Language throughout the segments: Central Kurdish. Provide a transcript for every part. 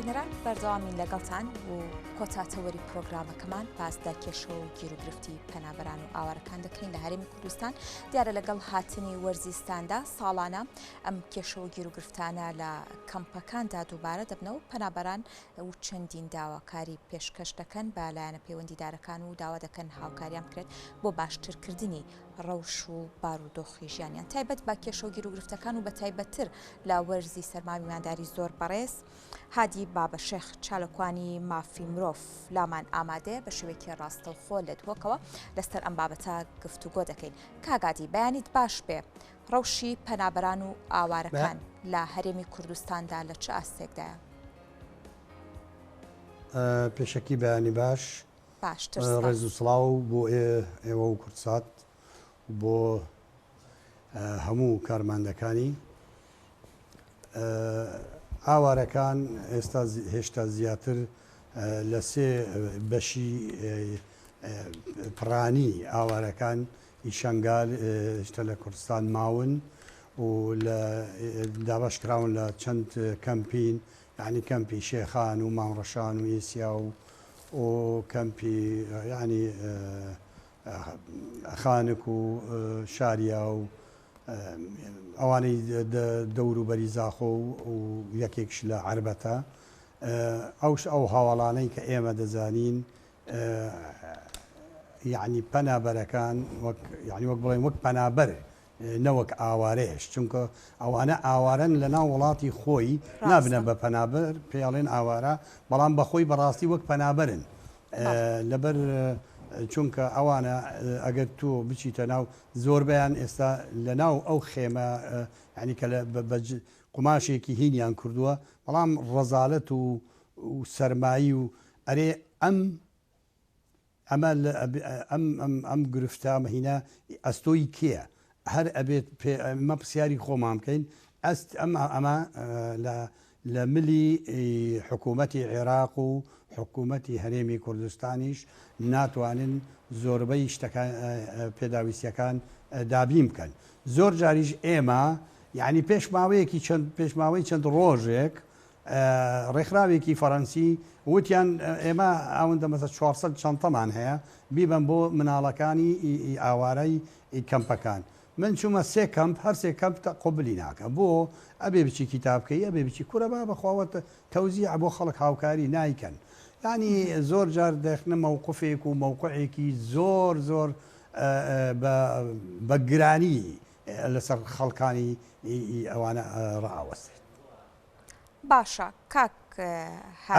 بینەران بەردەوامی لەگەڵتان و کۆتاتەوەری پرۆگرامەکەمان پاسدا کێشە و گیر و گرفتی پەنابەران و ئاوارەکان دەکەین لە هەرێمی کوردستان. دیارە لەگەڵ هاتنی وەرزیستاندا ساڵانە ئەم کێشە و گیر و گرفتانە لە کەمپەکاندا دووبارە دەبنەوە. پەنابەران و چەندین داواکاری پێشکەش دەکەن بە لایەنە پەیوەندیدارەکان و داوا دەکەن هاوکاریان بکرێت بۆ باشترکردنی ڕەوش و بارودۆخی ژیانیان تایبەت بە کێشە و گیر و گرفتەکان و بە تایبەتتر لە وەرزی سەرمامی مانداری زۆر بەڕێز. هادی بابەشێخ چالەکوانی مافی مرۆڤ لامان ئامادەیە بە شێوەیەکی ڕاستەوخۆ لە دووەکەوە لەسەر ئەم بابەتە گفتوگۆ دەکەین. کاگادی بەیانیت باش بێ ڕەوشی پەنابەران و ئاوارەکان لە هەرێمی کوردستاندا لە چه ئاستێکدایە؟ پێشەکی بەیانی باش ڕێز و سڵاو بۆ ئێوە و کورتسات بۆ هەموو کارماندەکانی. ئاوارەکان ئێستا هێشتا زیاتر لە سێ بەشی پڕانی ئاوارەکان ئیشەنگال هێشتا لە کوردستان ماون و لە دابەشکراون لە چەند کەمپین، یعنی کەمپی شێخان و ماوڕەشان و ئیسیا و کەمپی یعنی خانک و شاریا و ئەوانەی دەور و بەری زاخۆ و یەکێکش لە عربەتە. ئەو هاوڵانەی کە ئێمە دەزانین یعنی پەنابەرەکان وەک بڵێن وەک پەنابەر نەوەک ئاوارەیەش، چونکە ئەوانە ئاوارن لە ناو وڵاتی خۆی نابنە بە پەنابەر پێڵێن ئاوارە، بەڵام بەخۆی بەڕاستی وەک پەنابەرن. لەبەر چونکە ئەوانە ئەگەر تۆ بچیتە ناو زۆربیان ئێستا لە ناو ئەو خێمە ینی کە قماشێکی هینیان کردووە، بەڵام ڕەزالەت و سەرمایی و ئەرێ ئەم گرفتە مەهینە ئەستۆی کێە هەر ئەبێت ئەمە پرسیاری خۆمان بکەین. ئەمە لە ملی حکوومەتی عێراق و حکوومەتی هەرێمی کوردستانیش ناتوانن زۆربەی شتەکان پێداویستیەکان دابین بکەن. زۆر جاریش ئێمە یعنی پێشماوەی چەند ڕۆژێک ڕێکخراوێکی فەڕەنسی وتیان ئێمە ئەوەندە مەسە 400 چەندەمان هەیە بیبن بۆ مناڵەکانی ئاوارەی کەمپەکان. من چوومە سێ کەمپ، هەر سێ کەمپ قوبلی ناکە بۆ ئەبێ بچی کتابکەی، ئەبێ بچی کورە بەخواوەتە تەوزیع بۆ خەڵک هاوکاری نایکەن. ینی زۆر جار دەخنە مووقفێک و مووقعێکی زۆر زۆر بە گرانی لەسەر خەڵکانی ئەوانە ڕائوەستێت. باشە کاک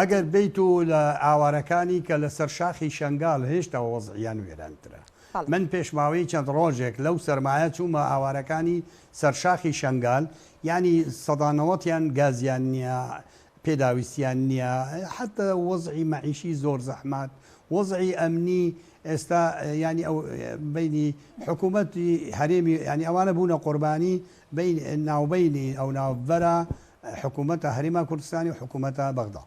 ئەگەر بیت و لە ئاوارەکانی کە لەسەر شاخی شنگال هێشتا وەزعیان وێرانترە. من پێشماوەی چەند ڕۆژێک لەو سەرمایە چوومە ئاوارەکانی سەرشاخی شنگال، ینی سەدانەوەتیان گازیان نییە، پێداویستیان نییە، حتى وەزعی مەعیشی زۆر زەحمات، وەزعی ئەمنی ئێستا ینی ئەو بینی حکوومەتی هەرێمی ینی ئەوانە بوونە قوربانی ناوبینی ئەو ناوبەرە حکوومەتە هەرێما کوردستانی و حکوومەتە بەغدا.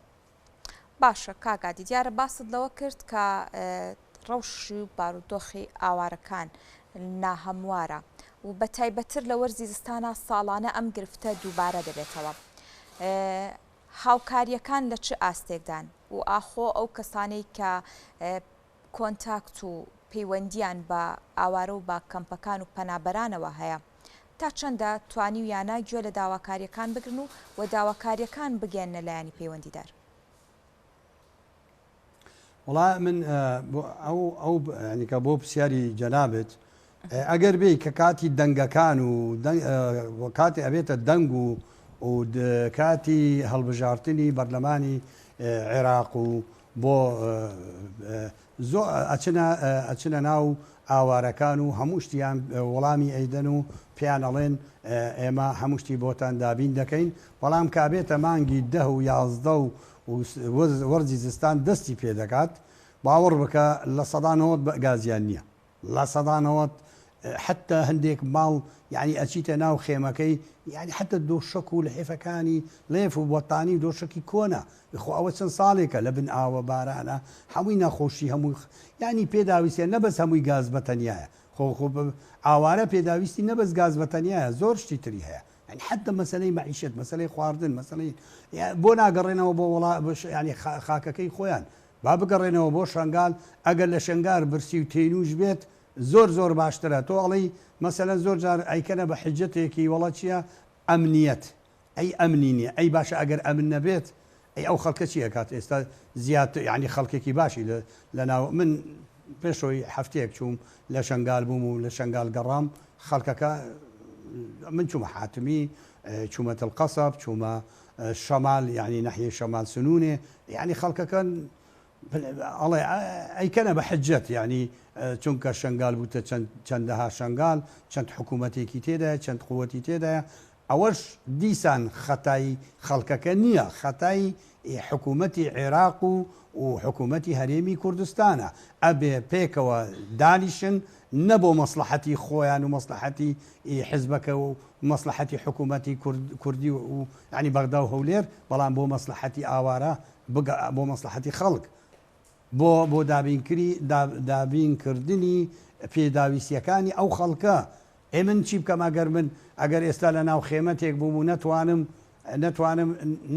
باشە کاگادی دیارە باست لەوە کرد کە ڕەوشی و بارودۆخی ئاوارەکان ناهەموارە و بە تایبەتر لە وەرزی زستانە ساڵانە ئەم گرفتە دووبارە دەبێتەوە. هاوکاریەکان لە چه ئاستێکدان و ئاخۆ ئەو کەسانەی کە کۆنتاکت و پەیوەندیان بە ئاوارە و با کەمپەکان و پەنابەرانەوە هەیە تا چەندە توانی و یانای گوێ لە داواکاریەکان بگرن و داواکاریەکان بگەێنە لایەنی پەیوەندیدار؟ وڵا من ئەو ینیکە بۆ پرسیاری جەنابێت ئەگەر بێ کە کاتی دەنگەکان و کاتی ئەبێتە دەنگ و کاتی هەڵبژارتنی بەرلەمانی عێراق و بۆ ئەچنە ناو ئاوارەکان و هەموو شتیان وەڵامی ئەیدەن و پێیان ئەڵێن ئێمە هەموو شتی بۆتان دابین دەکەین، بەڵام کابێتە مانگی 10 و 11 و وەرزی زستان دەستی پێ دەکات، باوەڕ بکە لە سەدانەوەت گازیان نییە، لە سەدانەوەت حتى هەندێک ماڵ یعنی ئەچیتە ناو خێمەکەی یعنی حتى دۆشک و لە حێفەکانی لێف و بۆتانی و دۆشکی کۆنا خۆ ئەوە چەند ساڵێکە لە بن ئاوە بارانە هەمووی نەخۆشی هەمووی ینی پێداویستە نەبەس هەمووی گاز بەتەنیایە خۆ ئاوارە پێداویستی نەبەس گاز بەتەنیایە زۆر شتی تری هەیە يعني حتى مەسلەی معیشت مەسلەی خواردن مەسلەی بۆ ناگەڕێنەوە بۆ وڵات ینی خاکەکەی خۆیان با بگەڕێنەوە بۆ شنگال ئەگەر لە شنگار برسی و تێنوش بێت زۆر باشترە تۆ ئەڵی مەسەلەن زۆر جار ئەیکەنە بە حجەتێکی وڵات چییە ئەمنیەت ئەی ئەمنی نیە ئەی باشە ئەگەر ئەمن نەبێت ئەی ئەو خەڵکە چی ئەکات ئێستا زیاتر ینی خەڵکێکی باشی لە ناو من پێشەوەی هەفتەیەک چووم لە شنگال بووم و لە شنگال گەڕام خەڵکەکە من چوومە حاتمی چوومەتە القەسەب چوومە شەمال ینی نەحیە شەمال سنوونێ ینی خەڵکەکەن ئەڵێ ئەیکەنە بە حجەت ینی چونکە شنگال بووتە چەندەها شنگال چەند حکوومەتێکی تێدایە چەند قووەتی تێدایە ئەوەش دیسان خەتای خەڵکەکە نییە خەتای حکوومەتی عێراق و حکوومەتی هەرێمی کوردستانە ئەبێ پێکەوە دانیشن نەبۆ مەسلحەتی خۆیان و مەسلحەتی حزبەکە و مەسلحەتی حکوومەتی کوردی و ینی بەغدا و هەولێر بەڵام بۆ مەسلحەتی ئاوارە بۆ مەسلحەتی خەڵک بۆ دابینکردنی پێداویستیەکانی ئەو خەڵکە من چی بکەم ئەگەر ئێستا لە ناو خێمەتێک بووم و نەتوانم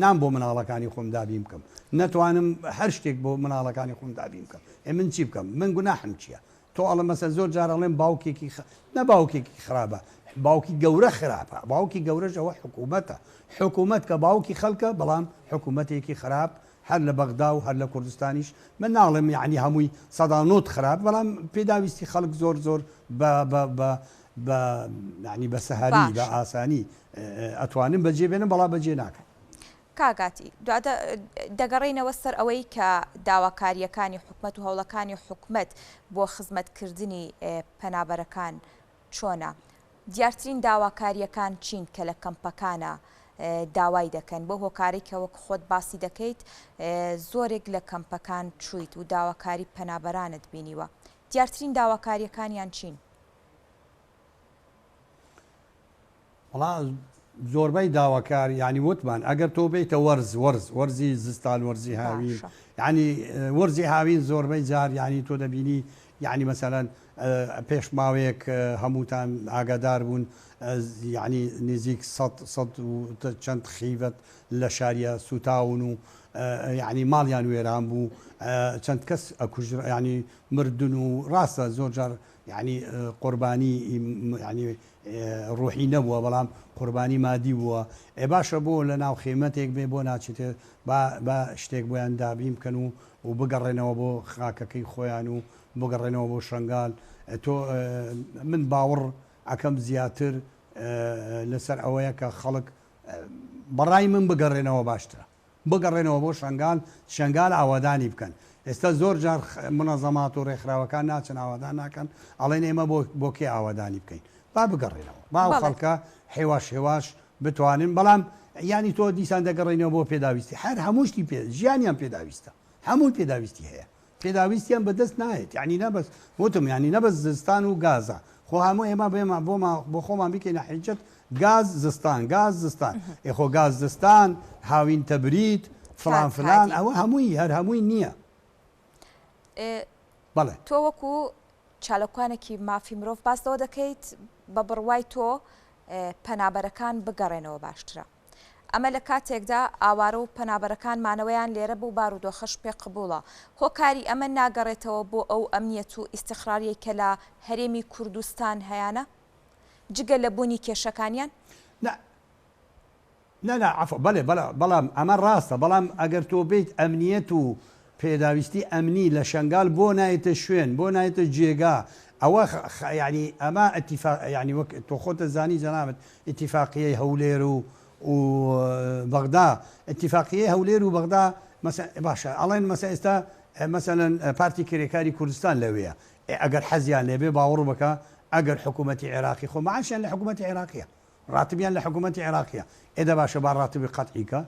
نام بۆ مناڵەکانی خۆم دابین بکەم نەتوانم هەر شتێک بۆ مناڵەکانی خۆم دابین بکەم من چی بکەم من گوناحم چییە تۆ ئەڵە مەسە زۆر جارەڵێن باوکێکی نە باوکێکی خراپە باوکی گەورە خراپە باوکی گەورەش ئەوە حکوومەتە حکوومەت کە باوکی خەڵکە بەڵام حکوومەتێکی خراپ هەر لە بەغدا و هەر لە کوردستانیش من ناڵێم یعنی هەمووی سەدانۆت خراپ بەڵام پێداویستی خەڵک زۆر ینی بە سەهاری بە ئاسانی ئەتوانم بەجێ بێنم بەڵام بەجێ ناکەم کاگاتی دەگەڕێنەوە سەر ئەوەی کە داواکاریەکانی حکومەت و هەوڵەکانی حکومەت بۆ خزمەتکردنی پەنابەرەکان چۆنە دیارترین داواکاریەکان چین کە لە کەمپەکانە داوای دەکەن بۆ هۆکاری کە وەک خۆت باسی دەکەیت زۆرێک لە کەمپەکان چویت و داواکاری پەنابەرانت بینیوە دیارترین داواکاریەکانیان چین وڵا زۆربەی داواکار ینی وتمان ئەگەر تۆ بیتە وەرزی زستان وەرزی هاوین ینی وەرزی هاوین زۆربەی جار ینی تۆ دەبینی یعنی مەسەلەن پێش ماوەیەک هەمووتان ئاگادار بوون یعنی نزیک چەند خیڤەت لە شاریە سوتاون و یعنی ماڵیان وێران بوو چەند کەس ئەکوژر ینی مردن و ڕاستە زۆر جار یعنی قوربانی ینی ڕۆحی نەبووە بەڵام قوربانی مادی بووە باشە بۆ لە ناو خێمەتێک بێ بۆ ناچێتێ بە شتێک بۆیان دابیم بکەن و بگەڕێنەوە بۆ خاکەکەی خۆیان و بگەڕێنەوە بۆ شنگال تۆ من باوەڕ ئەەکەم زیاتر لەسەر ئەوەیە کە خەڵک بەڕای من بگەڕێنەوە باشترە بگەڕێنەوە بۆ شنگال ئاوادانی بکەن ئێستا زۆر جار منەزەمات و ڕێکخراوەکان ناچن ئاوادان ناکەن ئەڵێن ئێمە بۆ کێ ئاوادانی بکەین با بگەڕێنەوە باو خەڵکە هێواش بتوانن بەڵام ینی تۆ دیسان دەگەڕێنەوە بۆ پێداویستی هەر هەمووشتی ژیانیان پێداویستە هەموو پێداویستی هەیە پێداویستیان بەدەست نایێت ینی نەبەس وتم ینی نەبەس زستان و گازە خۆ هەموو ئێمە بۆ خۆمان بکەینە حیجەت گاز زستان ئێخۆ گاز زستان هاوین تەبریت فلان ئەوە هەمووی هەر هەمووی نییە بەڵێ تۆ وەکو چالەکوانێکی مافی مرۆڤ باسەوە دەکەیت بە بڕوای تۆ پەنابەرەکان بگەڕێنەوە باشترە ئەمە لە کاتێکدا ئاوارە و پەنابەرەکانمانەوەیان لێرە بوو بارودۆخەش پێ قبوڵە هۆکاری ئەمە ناگەڕێتەوە بۆ ئەو ئەمنیەت و ئیستیخراریە کە لە هەرێمی کوردستان هەیەە جگە لە بوونی کێشەکانیان عفو بەڵام ئەمە ڕاستە بەڵام ئەگەر تۆ بیت ئەمنیەت و پێداویستی ئەمنی لە شنگال بۆ نایێتە شوێن بۆ نایێتە جێگا ئەوە ینی ئەمە ینی وەک تۆ خۆتە زانی جەنابەت ئیتیفاقیەی هەولێر و بەغدا ئیتیفاقیەی هەولێر و بەغدا باشە ئەڵێن مەسە ئێستا مەسەلەن پارتی کرێکاری کوردستان لەوەیە ئەگەر حەزیان لێبێ باوەڕ بکە ئەگەر حکوومەتی عێراقی خۆ معاشیان لە حکوومەتی عێراقیە ڕاتبیان لە حکوومەتی عێراقیە ئێدە باشە با ڕاتبی قەتعیکە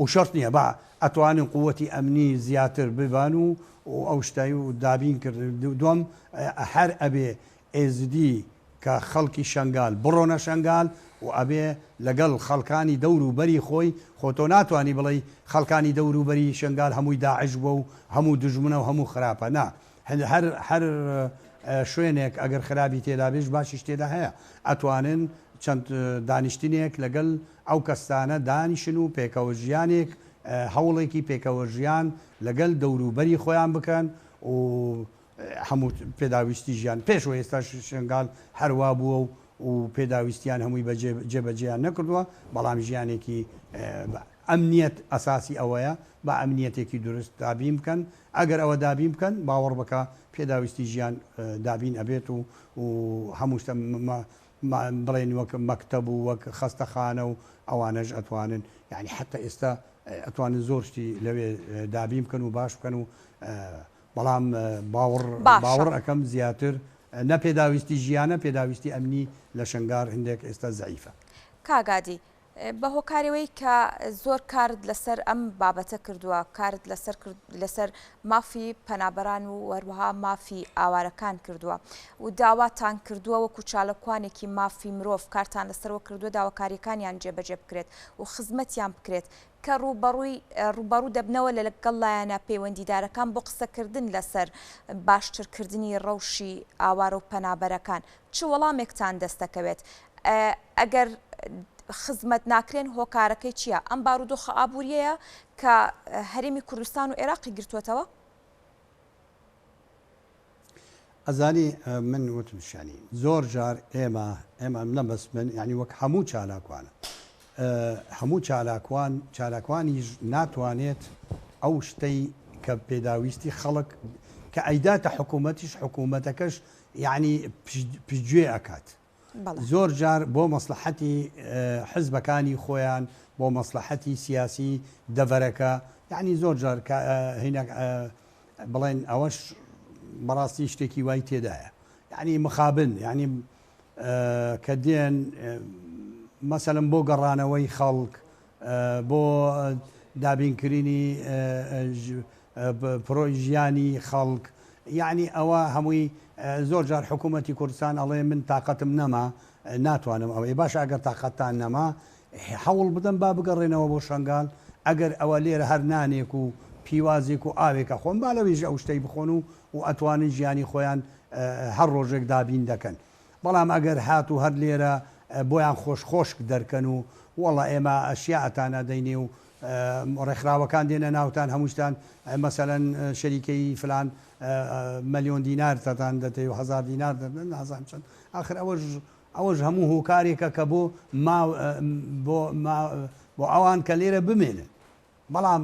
و شەرت نییە با ئەتوانن قووەتی ئەمنی زیاتر ببان و ئەو شتایی و دابین کرد دوم هەر ئەبێ ئێزدی کە خەڵکی شنگال بڕۆنە شنگال و ئەبێ لەگەڵ خەڵکانی دەور و بەری خۆی خۆتۆ ناتوانانی بڵێ خەڵکانی دەور و بەری شنگال هەمووی داعش بووە و هەموو دژمنە و هەموو خراپە نا هەر شوێنێک ئەگەر خراپی تێدا بێش باشیش تێدا هەیە ئەتوانن چەند دانیشتنێک لەگەڵ ئەو کەستانە دانیشن و پێکەوە ژیانێک هەوڵێکی پێکەوە ژیان لەگەڵ دەوروبەری خۆیان بکەن و هەموو پێداویستی ژیان پێشەوە ئێستا شنگال هەروە بووە و پێداویستیان هەمووی جێبەجێیان نەکردووە بەڵام ژیانێکی ئەمنیەت ئەساسی ئەوەیە بە ئەمنیەتێکی دروست دابین بکەن ئەگەر ئەوە دابین بکەن باوەڕ بکە پێداویستی ژیان دابین ئەبێت و هەموو شتە بڵێن وەک مەکتەب و وەک خەستەخانە و ئەوانەش ئەتوانن یعنی حتا ئێستا ئەتوانن زۆر شتی لەوێ دابین بکەن و باش بکەن و بەڵام باوەڕ ئەەکەم زیاتر نە پێداویستی ژیانە پێداویستی ئەمنی لە شنگار هەندێک ئێستا زەعیفە. کاگادی بە هۆکارەوەی کە زۆر کارت لەسەر ئەم بابەتە کردووە کارت لەسەر مافی پەنابەران و وەروەها مافی ئاوارەکان کردووە و داواتان کردووە وەکو چاڵەکوانێکی مافی مرۆڤ کارتان لەسەرەوە کردووە داواکاریەکانیان جێبەجێ بکرێت و خزمەتیان بکرێت کە ڕوبەڕوو دەبنەوە لە لەگەڵ لایەنە پەیوەندیدارەکان بۆ قسەکردن لەسەر باشترکردنی ڕەوشی ئاوارە و پەنابەرەکان چ وەڵامێکتان دەستەکەوێت ئەگەر خزمەت ناکرێن هۆکارەکەی چییە؟ ئەم بارودۆخە ئابوووریەیە کە هەرێمی کوردستان و عێراقی گرتووەتەوە؟ ئەزانی من وتمشانی زۆر جار ئێمە نەبەست من ینی وەک هەموو چالاکوانە هەموو چالاکوانیش ناتوانێت ئەو شتەی کە پێداویستی خەڵک کە ئەیداتە حکوومەتیش حکوومەتەکەش یعنی پشتگوێ ئەکات. زۆر جار بۆ مەسلحەتی حزبەکانی خۆیان بۆ مەسلحەتی سیاسی دەڤەرەکە یعنی زۆر جار هینە بڵێن ئەوەش بەڕاستی شتێکی وای تێدایە یعنی مخابن یعنی کە دێن مەسەلەن بۆ گەڕانەوەی خەڵک بۆ دابینکردنی پرۆی ژیانی خەڵک یعنی ئەوە هەمووی زۆر جار حکوومەتی کوردستان ئەڵێ من تااقەتم نەما ناتوانم ئەوەی باش ئەگەر تااقەتان نەما هەوڵ بدەم با بگەڕێنەوە بۆ شنگال ئەگەر ئەوە لێرە هەر نانێک و پیوازێک و ئاوێکە خۆم با لەوێژ ئەو شتەی بخۆن و ئەتوانن ژیانی خۆیان هەر ڕۆژێک دابین دەکەن بەڵام ئەگەر هات و هەر لێرە بۆیان خۆشک دەرکەن و وەڵە ئێمە ئەشیاءتانە دەینێ و ڕێکخراوەکان دێنە ناوتان هەمووشتان مەسەلەن شەریکەی فلان مەلیۆن دینار تەتان دەتێ و 1000 دینار دەدەن نازانم چەند ئاخر ئەوەش هەموو هۆکارێکە کە بۆ ئەوان کە لێرە بمێنن بەڵام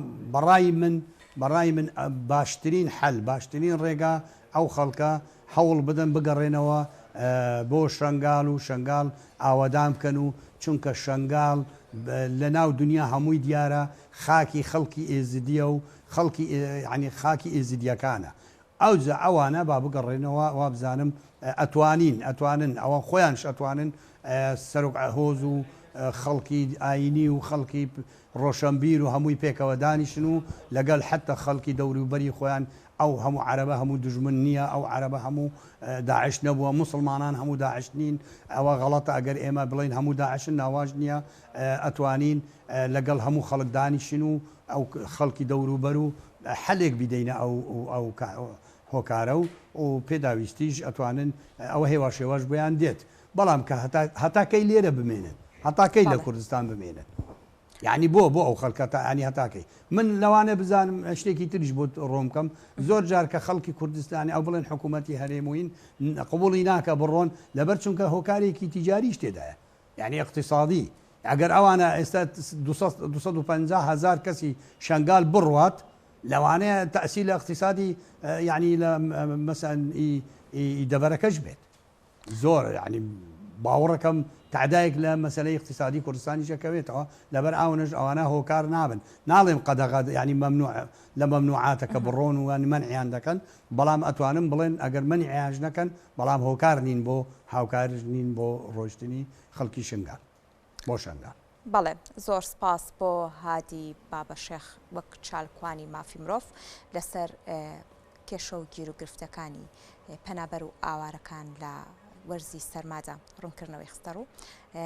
بەڕای من باشترین حەل باشترین ڕێگا ئەو خەڵکە هەوڵ بدەن بگەڕێنەوە بۆ شنگال و شنگال ئاوادان بکەن و چونکە شنگال لە ناو دنیا هەمووی دیارە خاکی خەڵکی ئێزیدیە و خەڵکی ینی خاکی ئێزیدیەکانە ئەوجا ئەوانە با بگەڕێنەوە وا بزانم ئەتوانن ئەوە خۆیانش ئەتوانن سەرۆک هۆز و خەڵکی ئاینی و خەڵکی ڕۆشنبیر و هەمووی پێکەوە دانیشن و لەگەڵ حتا خەڵکی دەوروبەری خۆیان ئەو هەموو عەرەبە هەموو دژمن نییە ئەو عەرەبە هەموو داعش نەبووە مسلمانان هەموو داعش نین ئەوە غەڵەتە ئەگەر ئێمە بڵین هەموو داعشن ناواژ نییە ئەتوانین لەگەڵ هەموو خەڵک دانیشن و ئەو خەڵکی دەوروبەر و حەلێک بدەینە ئەو هۆکارە و پێداویستیش ئەتوانن ئەوە هێوا شێوەش بۆیان دێت بەڵام کە هەتاکەی لێرە بمێنن هەتاکەی لە کوردستان بمێنن یعنی بۆ ئەو خەڵکە ینی هەتاکەی من لەوانە بزانم شتێکی تریش بۆ ڕۆمکەم زۆر جار کە خەڵکی کوردستانی ئەو بڵێن حکوومەتی هەرێموین قبوڵی ناکە بڕۆن لەبەر چونکە هۆکارێکی تیجاریش تێدایە یعنی اقتصادی ئەگەر ئەوانە ئێستا 250,000 کەسی شنگال بڕوات لەوانەیە تەأسیل لە اقتصادی یعنی لە مەسەن دەڤەرەکەش بێت زۆر یعنی باوەڕەکەم تعدایك لە مەسەلەی اقتصادی کوردستانی شەکەوێتەوە لەبەر ئاونش ئەوانە هۆکار نابن ناڵێم قەدەغا ینی مەمنوع لە مەمنوعاتەکە بڕۆن و منعیان دەکەن بەڵام ئەتوانم بڵێن ئەگەر منعیاش نەکەن بەڵام هۆکار نین بۆ هاوکارش نین بۆ ڕۆیشتنی خەڵکی شنگال بۆ شنگال. بەڵێ زۆر سپاس بۆ هادی بابەشێخ وەک چالکوانی مافی مرۆڤ لەسەر کێشە و گیر و گرفتەکانی پەنابەر و ئاوارەکان لە وەرزی سەرمادا ڕوونکردنەوەی خستەڕوو